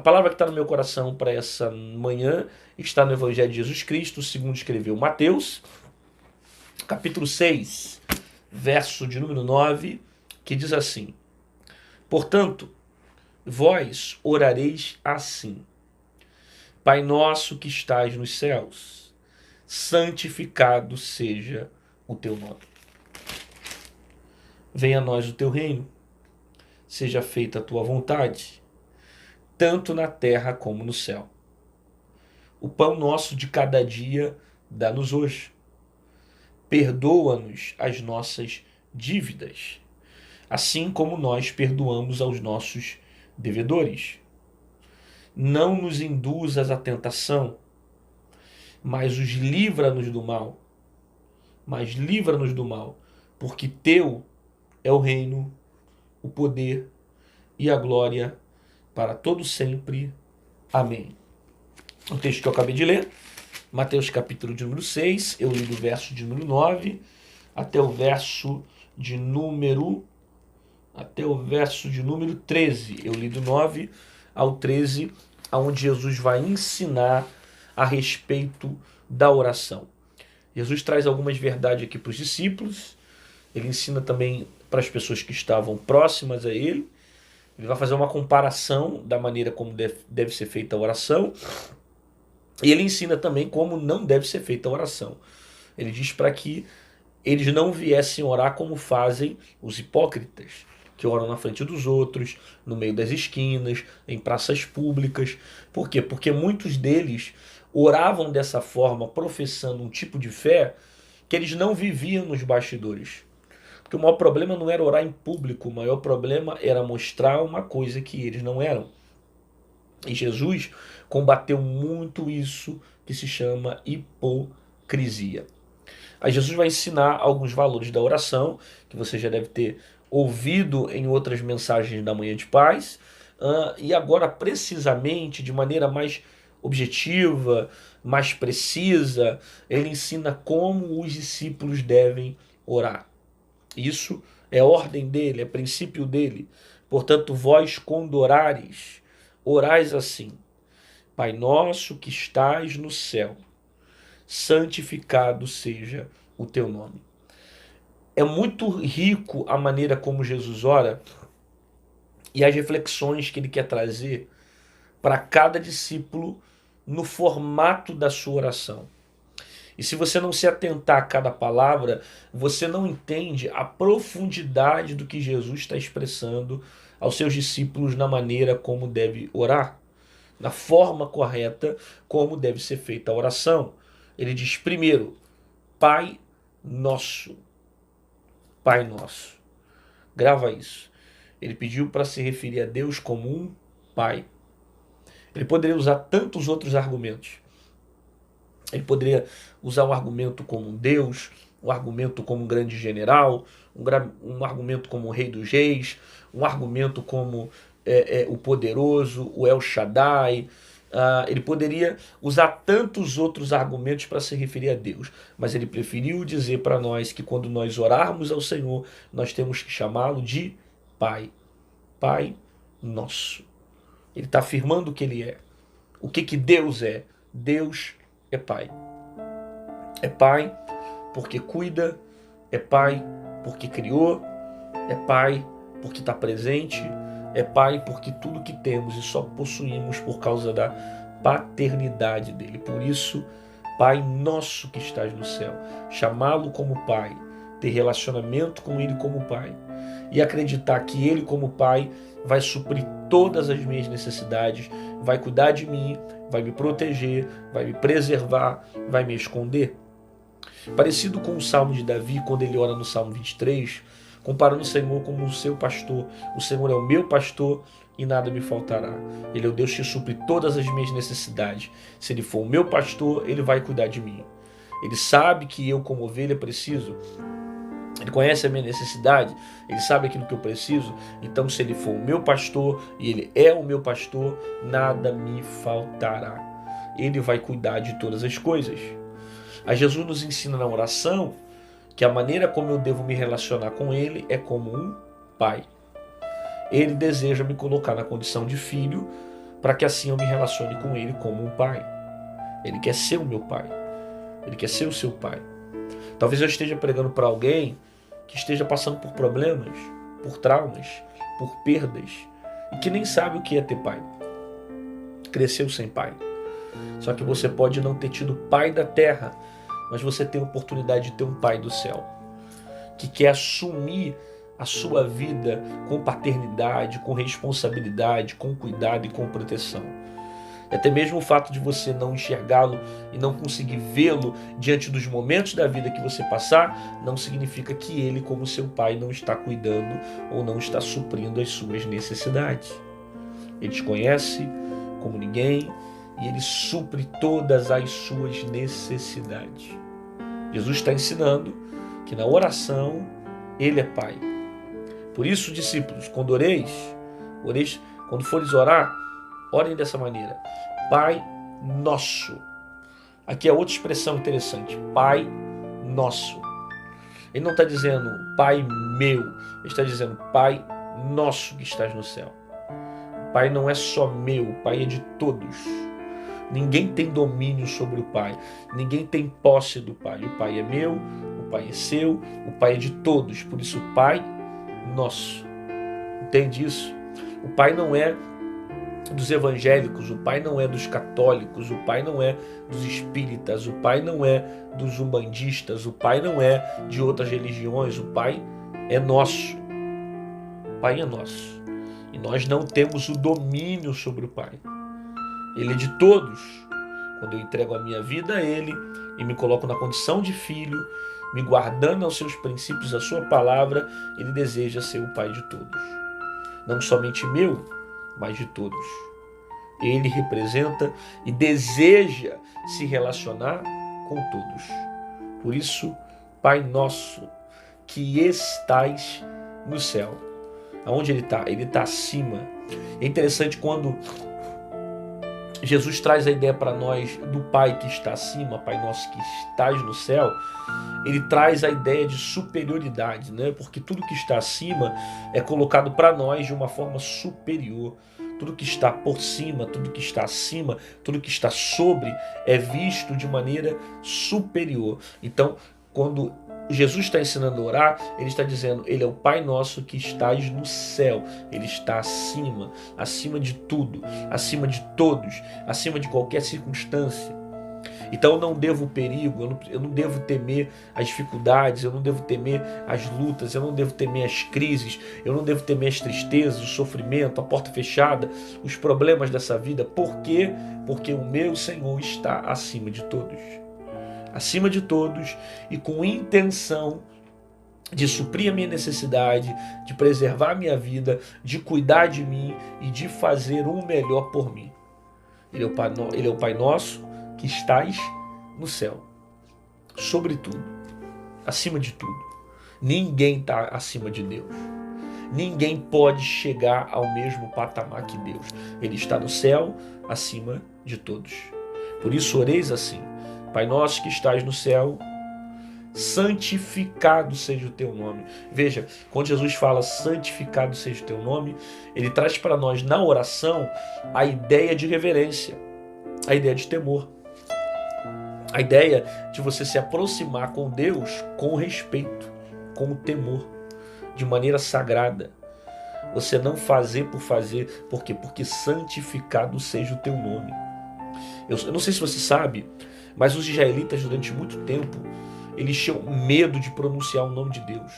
A palavra que está no meu coração para essa manhã está no Evangelho de Jesus Cristo, segundo escreveu Mateus, capítulo 6, verso de número 9, que diz assim: Portanto, vós orareis assim: Pai nosso que estais nos céus, santificado seja o teu nome. Venha a nós o teu reino, seja feita a tua vontade, tanto na terra como no céu. O pão nosso de cada dia dá-nos hoje. Perdoa-nos as nossas dívidas, assim como nós perdoamos aos nossos devedores. Não nos induzas à tentação, mas livra-nos do mal. Mas livra-nos do mal, porque teu é o reino, o poder e a glória para todo sempre. Amém. O texto que eu acabei de ler, Mateus capítulo de número 6, eu li do verso de número 9 até o verso de número 13. Eu li do 9 ao 13, onde Jesus vai ensinar a respeito da oração. Jesus traz algumas verdades aqui para os discípulos, ele ensina também para as pessoas que estavam próximas a ele, ele vai fazer uma comparação da maneira como deve ser feita a oração, e ele ensina também como não deve ser feita a oração. Ele diz para que eles não viessem orar como fazem os hipócritas, que oram na frente dos outros, no meio das esquinas, em praças públicas. Por quê? Porque muitos deles oravam dessa forma, professando um tipo de fé que eles não viviam nos bastidores. Porque o maior problema não era orar em público, o maior problema era mostrar uma coisa que eles não eram. E Jesus combateu muito isso que se chama hipocrisia. Aí Jesus vai ensinar alguns valores da oração, que você já deve ter ouvido em outras mensagens da Manhã de Paz, e agora precisamente, de maneira mais objetiva, mais precisa, ele ensina como os discípulos devem orar. Isso é ordem dele, é princípio dele. Portanto, vós quando orares, orais assim: Pai nosso que estais no céu, santificado seja o teu nome. É muito rico a maneira como Jesus ora e as reflexões que ele quer trazer para cada discípulo no formato da sua oração. E se você não se atentar a cada palavra, você não entende a profundidade do que Jesus está expressando aos seus discípulos na maneira como deve orar, na forma correta como deve ser feita a oração. Ele diz primeiro, Pai Nosso. Pai Nosso. Grava isso. Ele pediu para se referir a Deus como um Pai. Ele poderia usar tantos outros argumentos. Ele poderia usar um argumento como um Deus, um argumento como um grande general, um argumento como o Rei dos Reis, um argumento como o poderoso, o El Shaddai. Ele poderia usar tantos outros argumentos para se referir a Deus, mas ele preferiu dizer para nós que quando nós orarmos ao Senhor, nós temos que chamá-lo de Pai. Pai Nosso. Ele está afirmando o que ele é. O que Deus é? Deus é Pai. É Pai porque cuida, é Pai porque criou, é Pai porque está presente, é Pai porque tudo que temos e só possuímos por causa da paternidade dele. Por isso, Pai nosso que estás no céu, chamá-lo como Pai, ter relacionamento com ele como Pai e acreditar que ele como Pai vai suprir todas as minhas necessidades, vai cuidar de mim, vai me proteger, vai me preservar, vai me esconder. Parecido com o Salmo de Davi, quando ele ora no Salmo 23, comparando o Senhor como o seu pastor. O Senhor é o meu pastor e nada me faltará. Ele é o Deus que supre todas as minhas necessidades. Se ele for o meu pastor, ele vai cuidar de mim. Ele sabe que eu, como ovelha, preciso. Ele conhece a minha necessidade, ele sabe aquilo que eu preciso. Então, se ele for o meu pastor e ele é o meu pastor, nada me faltará. Ele vai cuidar de todas as coisas. Aí Jesus nos ensina na oração que a maneira como eu devo me relacionar com ele é como um pai. Ele deseja me colocar na condição de filho para que assim eu me relacione com Ele como um pai. Ele quer ser o meu pai. Ele quer ser o seu pai. Talvez eu esteja pregando para alguém que esteja passando por problemas, por traumas, por perdas, e que nem sabe o que é ter pai. Cresceu sem pai. Só que você pode não ter tido pai da terra, mas você tem a oportunidade de ter um pai do céu, que quer assumir a sua vida com paternidade, com responsabilidade, com cuidado e com proteção. E até mesmo o fato de você não enxergá-lo e não conseguir vê-lo diante dos momentos da vida que você passar, não significa que ele, como seu pai, não está cuidando ou não está suprindo as suas necessidades. Ele te conhece como ninguém e ele supre todas as suas necessidades. Jesus está ensinando que na oração ele é pai. Por isso, discípulos, quando quando fores orar, orem dessa maneira: Pai Nosso. Aqui é outra expressão interessante: Pai Nosso. Ele não está dizendo Pai meu, ele está dizendo Pai Nosso que estás no céu. O Pai não é só meu, o Pai é de todos. Ninguém tem domínio sobre o Pai, ninguém tem posse do Pai. O Pai é meu, o Pai é seu, o Pai é de todos. Por isso, Pai Nosso. Entende isso? O Pai não é dos evangélicos, o Pai não é dos católicos, o Pai não é dos espíritas, o Pai não é dos umbandistas, o Pai não é de outras religiões, o Pai é nosso. O Pai é nosso. E nós não temos o domínio sobre o Pai. Ele é de todos. Quando eu entrego a minha vida a Ele e me coloco na condição de filho, me guardando aos seus princípios, a sua palavra, Ele deseja ser o Pai de todos. Não somente meu, mas de todos. Ele representa e deseja se relacionar com todos. Por isso, Pai nosso, que estais no céu. Aonde Ele está? Ele está acima. É interessante quando Jesus traz a ideia para nós do Pai que está acima, Pai nosso que estás no céu. Ele traz a ideia de superioridade, né? Porque tudo que está acima é colocado para nós de uma forma superior. Tudo que está por cima, tudo que está acima, tudo que está sobre é visto de maneira superior. Então, quando Jesus está ensinando a orar, ele está dizendo, ele é o Pai nosso que estás no céu. Ele está acima, acima de tudo, acima de todos, acima de qualquer circunstância. Então eu não devo o perigo, eu não devo temer as dificuldades, eu não devo temer as lutas, eu não devo temer as crises, eu não devo temer as tristezas, o sofrimento, a porta fechada, os problemas dessa vida. Por quê? Porque o meu Senhor está acima de todos. Acima de todos e com intenção de suprir a minha necessidade, de preservar a minha vida, de cuidar de mim e de fazer o melhor por mim. Ele é o Pai nosso que estás no céu. Sobretudo, acima de tudo. Ninguém está acima de Deus. Ninguém pode chegar ao mesmo patamar que Deus. Ele está no céu, acima de todos. Por isso oreis assim: Pai nosso que estás no céu, santificado seja o teu nome. Veja, quando Jesus fala santificado seja o teu nome, ele traz para nós na oração a ideia de reverência, a ideia de temor, a ideia de você se aproximar com Deus com respeito, com temor, de maneira sagrada. Você não fazer por fazer, por quê? Porque santificado seja o teu nome. Eu não sei se você sabe, mas os israelitas durante muito tempo, eles tinham medo de pronunciar o nome de Deus.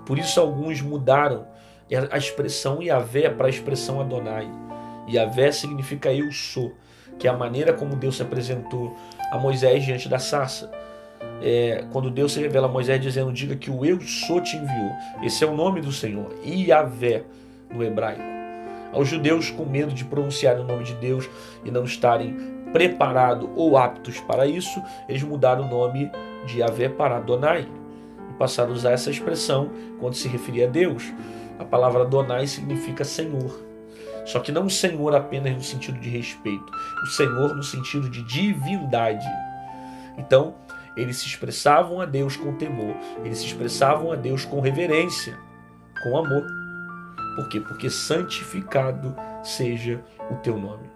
Por isso alguns mudaram a expressão Yahvé para a expressão Adonai. Yahvé significa eu sou, que é a maneira como Deus se apresentou a Moisés diante da sarça. Quando Deus se revela a Moisés dizendo, diga que o eu sou te enviou. Esse é o nome do Senhor, Yahvé no hebraico. Aos judeus com medo de pronunciar o nome de Deus e não estarem preparados ou aptos para isso, eles mudaram o nome de Yahvé para Adonai e passaram a usar essa expressão quando se referia a Deus. A palavra Adonai significa Senhor, só que não o Senhor apenas no sentido de respeito, o Senhor no sentido de divindade. Então, eles se expressavam a Deus com temor, eles se expressavam a Deus com reverência, com amor. Por quê? Porque santificado seja o teu nome.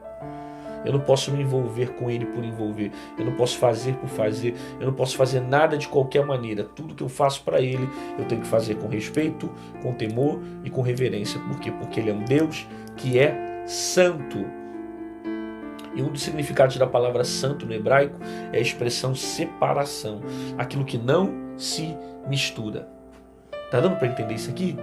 Eu não posso me envolver com ele por envolver. Eu não posso fazer por fazer. Eu não posso fazer nada de qualquer maneira. Tudo que eu faço para ele, eu tenho que fazer com respeito, com temor e com reverência. Por quê? Porque ele é um Deus que é santo. E um dos significados da palavra santo no hebraico é a expressão separação. Aquilo que não se mistura. Tá dando para entender isso aqui?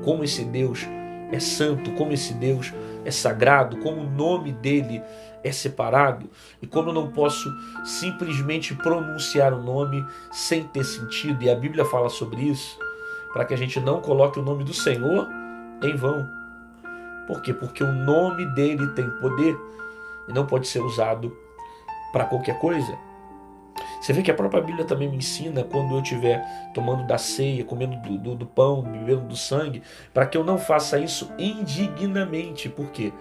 Como esse Deus é santo, como esse Deus é sagrado, como o nome dele é separado, e como eu não posso simplesmente pronunciar o nome sem ter sentido, e a Bíblia fala sobre isso, para que a gente não coloque o nome do Senhor em vão. Por quê? Porque o nome dele tem poder e não pode ser usado para qualquer coisa. Você vê que a própria Bíblia também me ensina, quando eu estiver tomando da ceia, comendo do pão, bebendo do sangue, para que eu não faça isso indignamente. Por quê?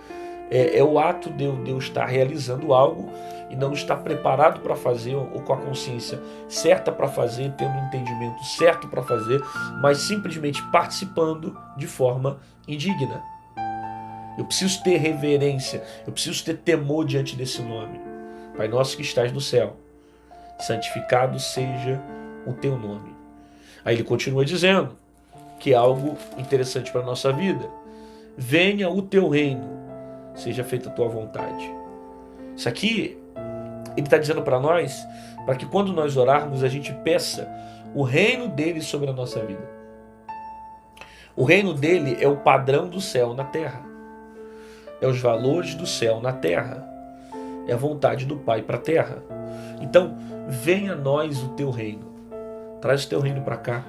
É o ato de eu estar realizando algo e não estar preparado para fazer, ou com a consciência certa para fazer, tendo um entendimento certo para fazer, mas simplesmente participando de forma indigna. Eu preciso ter reverência, eu preciso ter temor diante desse nome. Pai nosso que estás no céu, santificado seja o teu nome. Aí ele continua dizendo que é algo interessante para a nossa vida. Venha o teu reino, seja feita a tua vontade. Isso aqui, ele está dizendo para nós, para que quando nós orarmos, a gente peça o reino dele sobre a nossa vida. O reino dele é o padrão do céu na terra. É os valores do céu na terra. É a vontade do Pai para a terra. Então, venha a nós o teu reino. Traz o teu reino para cá.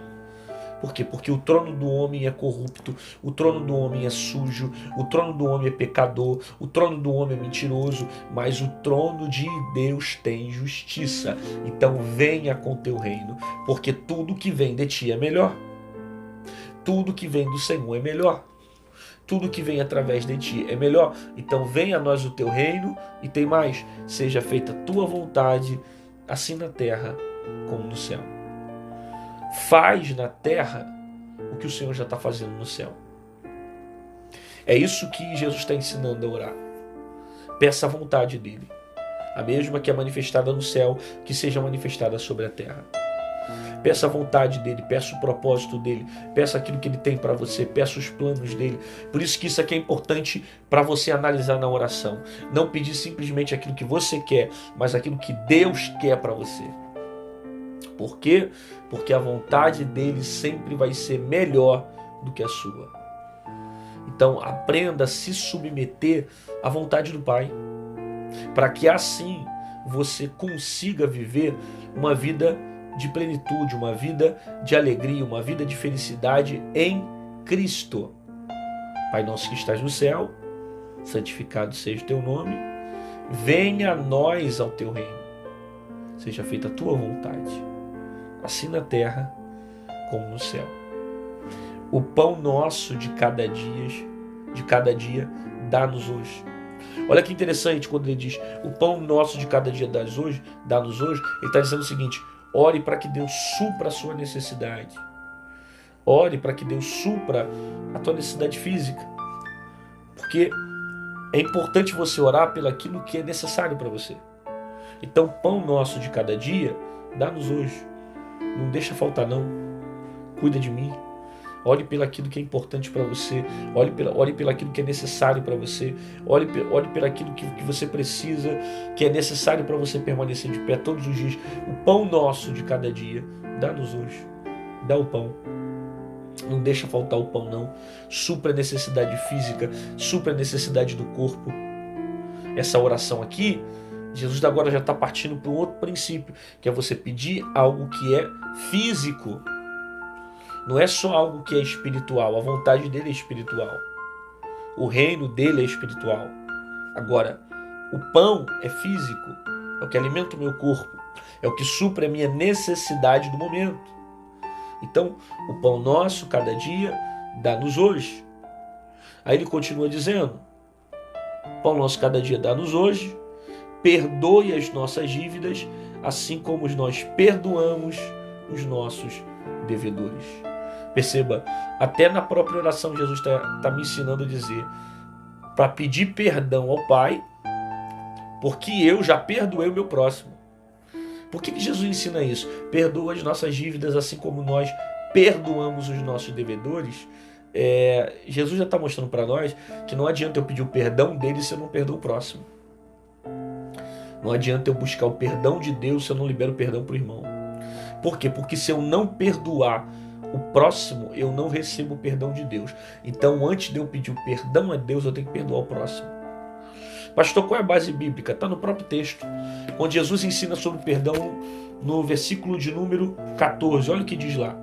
Por quê? Porque o trono do homem é corrupto, o trono do homem é sujo, o trono do homem é pecador, o trono do homem é mentiroso, mas o trono de Deus tem justiça. Então venha com teu reino, porque tudo que vem de ti é melhor. Tudo que vem do Senhor é melhor. Tudo que vem através de ti é melhor. Então venha a nós o teu reino, e tem mais, seja feita a tua vontade, assim na terra como no céu. Faz na terra o que o Senhor já está fazendo no céu. É isso que Jesus está ensinando a orar. Peça a vontade dele, a mesma que é manifestada no céu, que seja manifestada sobre a terra. Peça a vontade dele, peça o propósito dele, peça aquilo que ele tem para você, peça os planos dele. Por isso que isso aqui é importante para você analisar na oração. Não pedir simplesmente aquilo que você quer, mas aquilo que Deus quer para você. Por quê? Porque a vontade dele sempre vai ser melhor do que a sua. Então aprenda a se submeter à vontade do Pai, para que assim você consiga viver uma vida de plenitude, uma vida de alegria, uma vida de felicidade em Cristo. Pai nosso que estás no céu, santificado seja o teu nome, venha a nós ao teu reino, seja feita a tua vontade, assim na terra como no céu. O pão nosso de cada dia, dá-nos hoje. Olha que interessante quando ele diz o pão nosso de cada dia dá-nos hoje, ele está dizendo o seguinte: ore para que Deus supra a sua necessidade. Ore para que Deus supra a tua necessidade física. Porque é importante você orar pelo aquilo que é necessário para você. Então, pão nosso de cada dia, dá-nos hoje. Não deixa faltar não. Cuida de mim. Ore pelo aquilo que é importante para você. Ore pelo aquilo que é necessário para você. Ore pelo aquilo que você precisa, que é necessário para você permanecer de pé todos os dias. O pão nosso de cada dia, dá-nos hoje. Dá o pão. Não deixa faltar o pão não. Supra a necessidade física, supra a necessidade do corpo. Essa oração aqui, Jesus agora já está partindo para um outro princípio, que é você pedir algo que é físico. Não é só algo que é espiritual, a vontade dele é espiritual. O reino dele é espiritual. Agora, o pão é físico, é o que alimenta o meu corpo, é o que supre a minha necessidade do momento. Então, o pão nosso, cada dia, dá-nos hoje. Aí ele continua dizendo, pão nosso, cada dia, dá-nos hoje, perdoe as nossas dívidas, assim como nós perdoamos os nossos devedores. Perceba, até na própria oração Jesus está me ensinando a dizer para pedir perdão ao Pai, porque eu já perdoei o meu próximo. Por que Jesus ensina isso? Perdoa as nossas dívidas assim como nós perdoamos os nossos devedores. Jesus já está mostrando para nós que não adianta eu pedir o perdão dele se eu não perdoo o próximo. Não adianta eu buscar o perdão de Deus se eu não libero o perdão para o irmão. Por quê? Porque se eu não perdoar o próximo, eu não recebo o perdão de Deus. Então, antes de eu pedir o perdão a Deus, eu tenho que perdoar o próximo. Pastor, qual é a base bíblica? Está no próprio texto, onde Jesus ensina sobre perdão no versículo de número 14. Olha o que diz lá.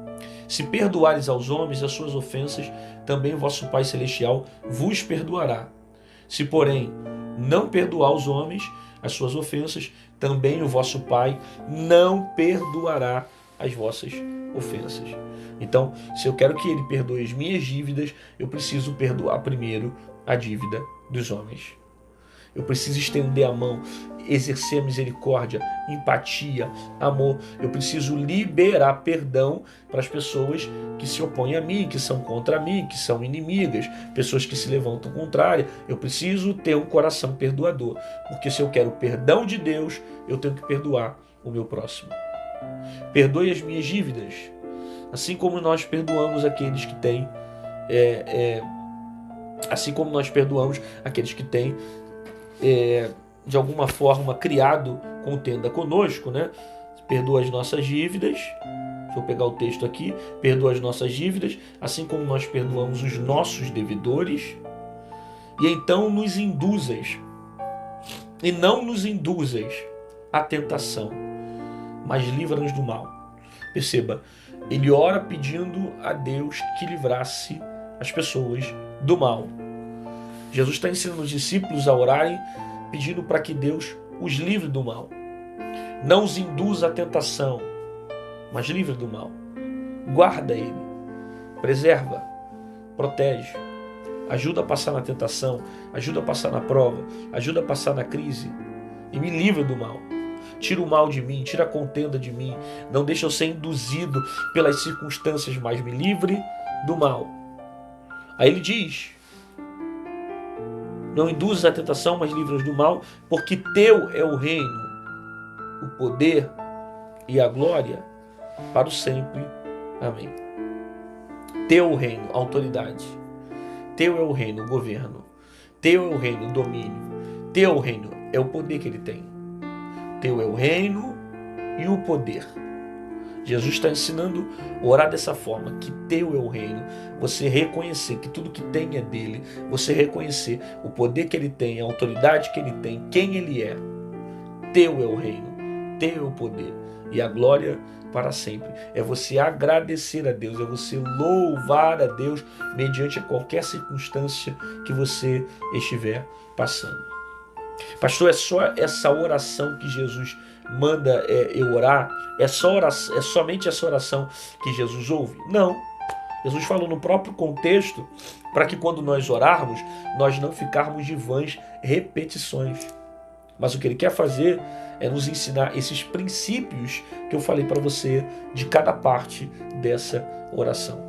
Se perdoares aos homens as suas ofensas, também o vosso Pai Celestial vos perdoará. Se, porém, não perdoar aos homens as suas ofensas, também o vosso Pai não perdoará as vossas ofensas. Então, se eu quero que Ele perdoe as minhas dívidas, eu preciso perdoar primeiro a dívida dos homens. Eu preciso estender a mão, exercer a misericórdia, empatia, amor. Eu preciso liberar perdão para as pessoas que se opõem a mim, que são contra mim, que são inimigas, pessoas que se levantam contrárias. Eu preciso ter um coração perdoador, porque se eu quero o perdão de Deus, eu tenho que perdoar o meu próximo. Perdoe as minhas dívidas, assim como nós perdoamos aqueles que têm, assim como nós perdoamos aqueles que têm de alguma forma criado contenda conosco, né? Perdoa as nossas dívidas. Deixa eu pegar o texto aqui. Perdoa as nossas dívidas, assim como nós perdoamos os nossos devedores. E então nos induzas, e não nos induzas à tentação, mas livra-nos do mal. Perceba, ele ora pedindo a Deus que livrasse as pessoas do mal. Jesus está ensinando os discípulos a orarem, pedindo para que Deus os livre do mal. Não os induza à tentação, mas livre do mal. Guarda ele, preserva, protege, ajuda a passar na tentação, ajuda a passar na prova, ajuda a passar na crise e me livra do mal. Tira o mal de mim, tira a contenda de mim, não deixa eu ser induzido pelas circunstâncias, mas me livre do mal. Aí ele diz: não induzas a tentação, mas livra-nos do mal, porque teu é o reino, o poder e a glória para o sempre. Amém. Teu é o reino, autoridade. Teu é o reino, o governo. Teu é o reino, o domínio. Teu é o reino, é o poder que ele tem. Teu é o reino e o poder. Jesus está ensinando a orar dessa forma, que teu é o reino, você reconhecer que tudo que tem é dele, você reconhecer o poder que ele tem, a autoridade que ele tem, quem ele é. Teu é o reino, teu é o poder e a glória para sempre. É você agradecer a Deus, é você louvar a Deus mediante qualquer circunstância que você estiver passando. Pastor, é só essa oração que Jesus manda eu orar? É somente essa oração que Jesus ouve? Não. Jesus falou no próprio contexto para que quando nós orarmos, nós não ficarmos de vãs repetições. Mas o que ele quer fazer é nos ensinar esses princípios que eu falei para você de cada parte dessa oração.